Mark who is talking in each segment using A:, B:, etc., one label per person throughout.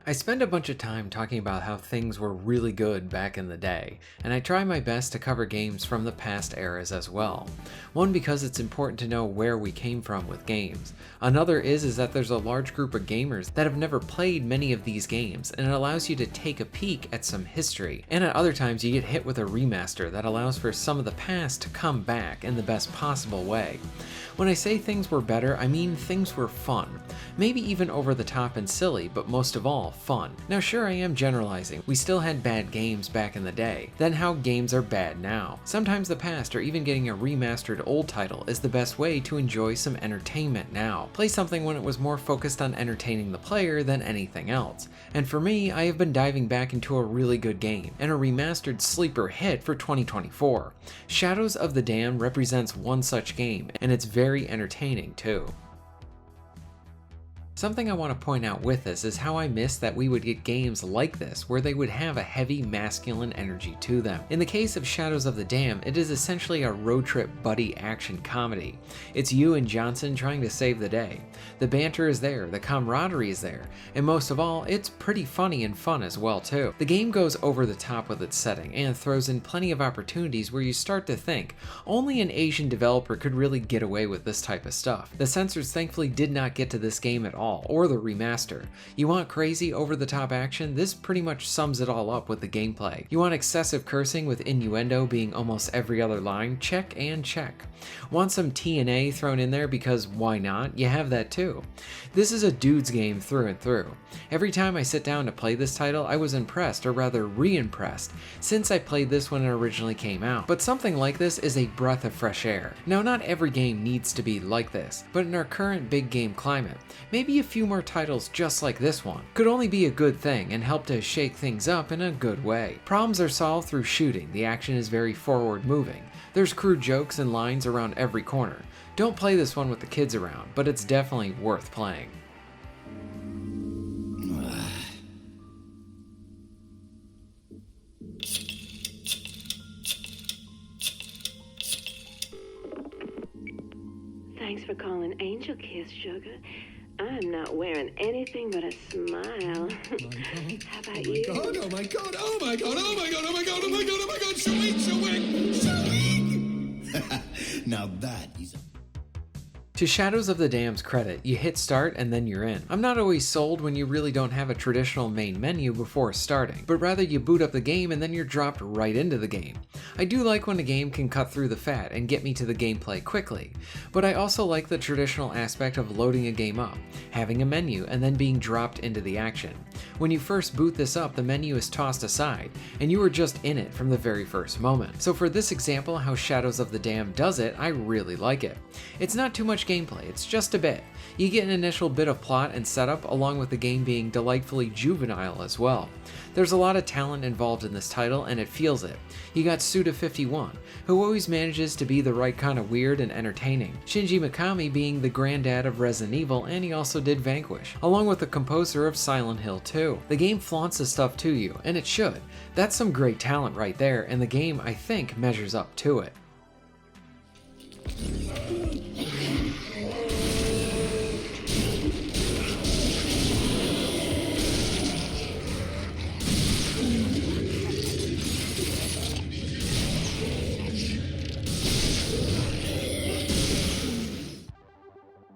A: I spend a bunch of time talking about how things were really good back in the day, and I try my best to cover games from the past eras as well. One, because it's important to know where we came from with games. Another is that there's a large group of gamers that have never played many of these games, and it allows you to take a peek at some history. And at other times you get hit with a remaster that allows for some of the past to come back in the best possible way. When I say things were better, I mean things were fun. Maybe even over the top and silly, but most of all, fun. Now sure, I am generalizing. We still had bad games back in the day. Then how games are bad now. Sometimes the past or even getting a remastered old title is the best way to enjoy some entertainment now. Play something when it was more focused on entertaining the player than anything else. And for me, I have been diving back into a really good game, and a remastered sleeper hit for 2024. Shadows of the Dam represents one such game, and it's very entertaining too. Something I want to point out with this is how I miss that we would get games like this where they would have a heavy masculine energy to them. In the case of Shadows of the Dam, it is essentially a road trip buddy action comedy. It's you and Johnson trying to save the day. The banter is there, the camaraderie is there, and most of all, it's pretty funny and fun as well too. The game goes over the top with its setting and throws in plenty of opportunities where you start to think, only an Asian developer could really get away with this type of stuff. The censors thankfully did not get to this game at all, or the remaster. You want crazy over-the-top action? This pretty much sums it all up with the gameplay. You want excessive cursing with innuendo being almost every other line? Check and check. Want some TNA thrown in there because why not? You have that too. This is a dude's game through and through. Every time I sit down to play this title, I was impressed, or rather re-impressed, since I played this when it originally came out. But something like this is a breath of fresh air. Now, not every game needs to be like this, but in our current big game climate, maybe a few more titles just like this one could only be a good thing and help to shake things up in a good way. Problems are solved through shooting, the action is very forward moving. There's crude jokes and lines around every corner. Don't play this one with the kids around, but it's definitely worth playing.
B: Thanks for calling Angel Kiss, sugar. I'm not wearing anything but a smile. How about you?
C: Oh my god, oh my god, oh my god, oh my god, oh my god, oh my god, showing, showing! Now that is a...
A: To Shadows of the Dam's credit, you hit start and then you're in. I'm not always sold when you really don't have a traditional main menu before starting, but rather you boot up the game and then you're dropped right into the game. I do like when a game can cut through the fat and get me to the gameplay quickly, but I also like the traditional aspect of loading a game up, having a menu, and then being dropped into the action. When you first boot this up, the menu is tossed aside, and you are just in it from the very first moment. So for this example, how Shadows of the Dam does it, I really like it. It's not too much gameplay, it's just a bit. You get an initial bit of plot and setup, along with the game being delightfully juvenile as well. There's a lot of talent involved in this title, and it feels it. You got Suda51, who always manages to be the right kind of weird and entertaining. Shinji Mikami being the granddad of Resident Evil, and he also did Vanquish, along with the composer of Silent Hill 2. The game flaunts the stuff to you, and it should. That's some great talent right there, and the game, I think, measures up to it.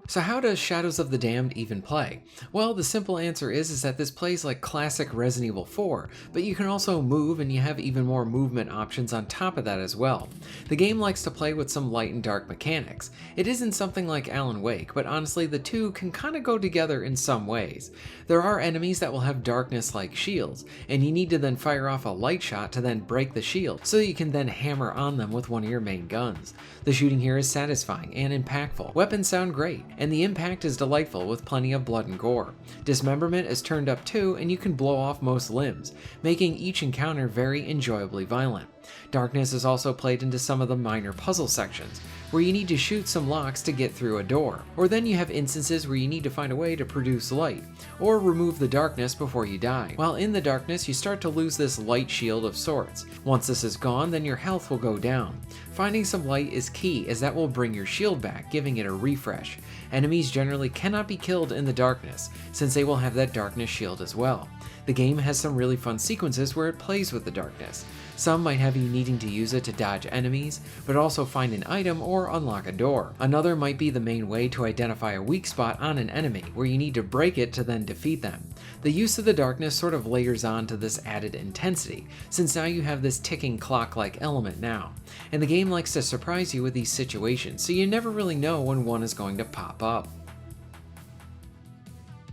A: So how does Shadows of the Damned even play? Well, the simple answer is that this plays like classic Resident Evil 4, but you can also move and you have even more movement options on top of that as well. The game likes to play with some light and dark mechanics. It isn't something like Alan Wake, but honestly the two can kind of go together in some ways. There are enemies that will have darkness like shields, and you need to then fire off a light shot to then break the shield, so you can then hammer on them with one of your main guns. The shooting here is satisfying and impactful. Weapons sound great, and the impact is delightful with plenty of blood and gore. Dismemberment is turned up too, and you can blow off most limbs, making each encounter very enjoyably violent. Darkness is also played into some of the minor puzzle sections, where you need to shoot some locks to get through a door. Or then you have instances where you need to find a way to produce light, or remove the darkness before you die. While in the darkness, you start to lose this light shield of sorts. Once this is gone, then your health will go down. Finding some light is key, as that will bring your shield back, giving it a refresh. Enemies generally cannot be killed in the darkness, since they will have that darkness shield as well. The game has some really fun sequences where it plays with the darkness. Some might have you needing to use it to dodge enemies, but also find an item or unlock a door. Another might be the main way to identify a weak spot on an enemy, where you need to break it to then defeat them. The use of the darkness sort of layers on to this added intensity, since now you have this ticking clock-like element now. And the game likes to surprise you with these situations, so you never really know when one is going to pop up.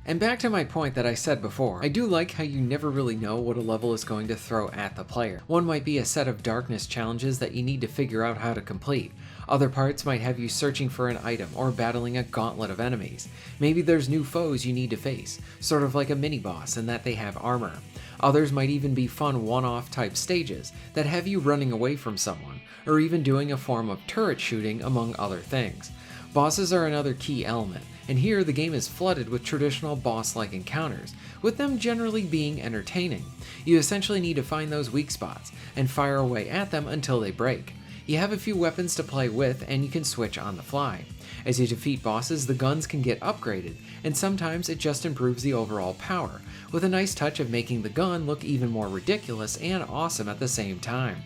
A: And back to my point that I said before, I do like how you never really know what a level is going to throw at the player. One might be a set of darkness challenges that you need to figure out how to complete. Other parts might have you searching for an item or battling a gauntlet of enemies. Maybe there's new foes you need to face, sort of like a mini-boss in that they have armor. Others might even be fun one-off type stages that have you running away from someone, or even doing a form of turret shooting, among other things. Bosses are another key element, and here the game is flooded with traditional boss-like encounters, with them generally being entertaining. You essentially need to find those weak spots, and fire away at them until they break. You have a few weapons to play with, and you can switch on the fly. As you defeat bosses, the guns can get upgraded, and sometimes it just improves the overall power, with a nice touch of making the gun look even more ridiculous and awesome at the same time.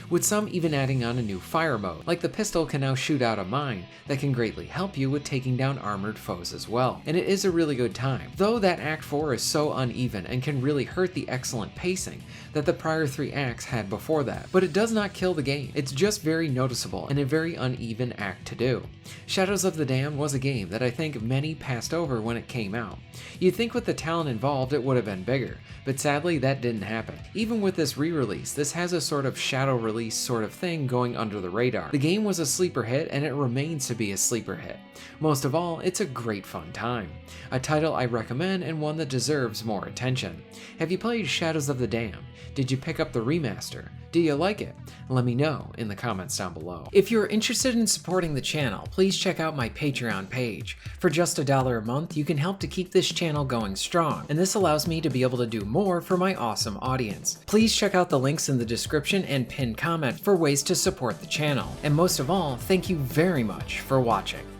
A: With some even adding on a new fire mode, like the pistol can now shoot out a mine that can greatly help you with taking down armored foes as well. And it is a really good time, though that Act 4 is so uneven and can really hurt the excellent pacing that the prior 3 acts had before that. But it does not kill the game, it's just very noticeable and a very uneven act to do. Shadows of the Dam was a game that I think many passed over when it came out. You'd think with the talent involved it would have been bigger, but sadly that didn't happen. Even with this re-release, this has a sort of shadow release sort of thing going under the radar. The game was a sleeper hit and it remains to be a sleeper hit. Most of all, it's a great fun time. A title I recommend and one that deserves more attention. Have you played Shadows of the Dam? Did you pick up the remaster? Do you like it? Let me know in the comments down below. If you're interested in supporting the channel, please check out my Patreon page. For just $1 a month, you can help to keep this channel going strong, and this allows me to be able to do more for my awesome audience. Please check out the links in the description and pinned comment for ways to support the channel. And most of all, thank you very much for watching.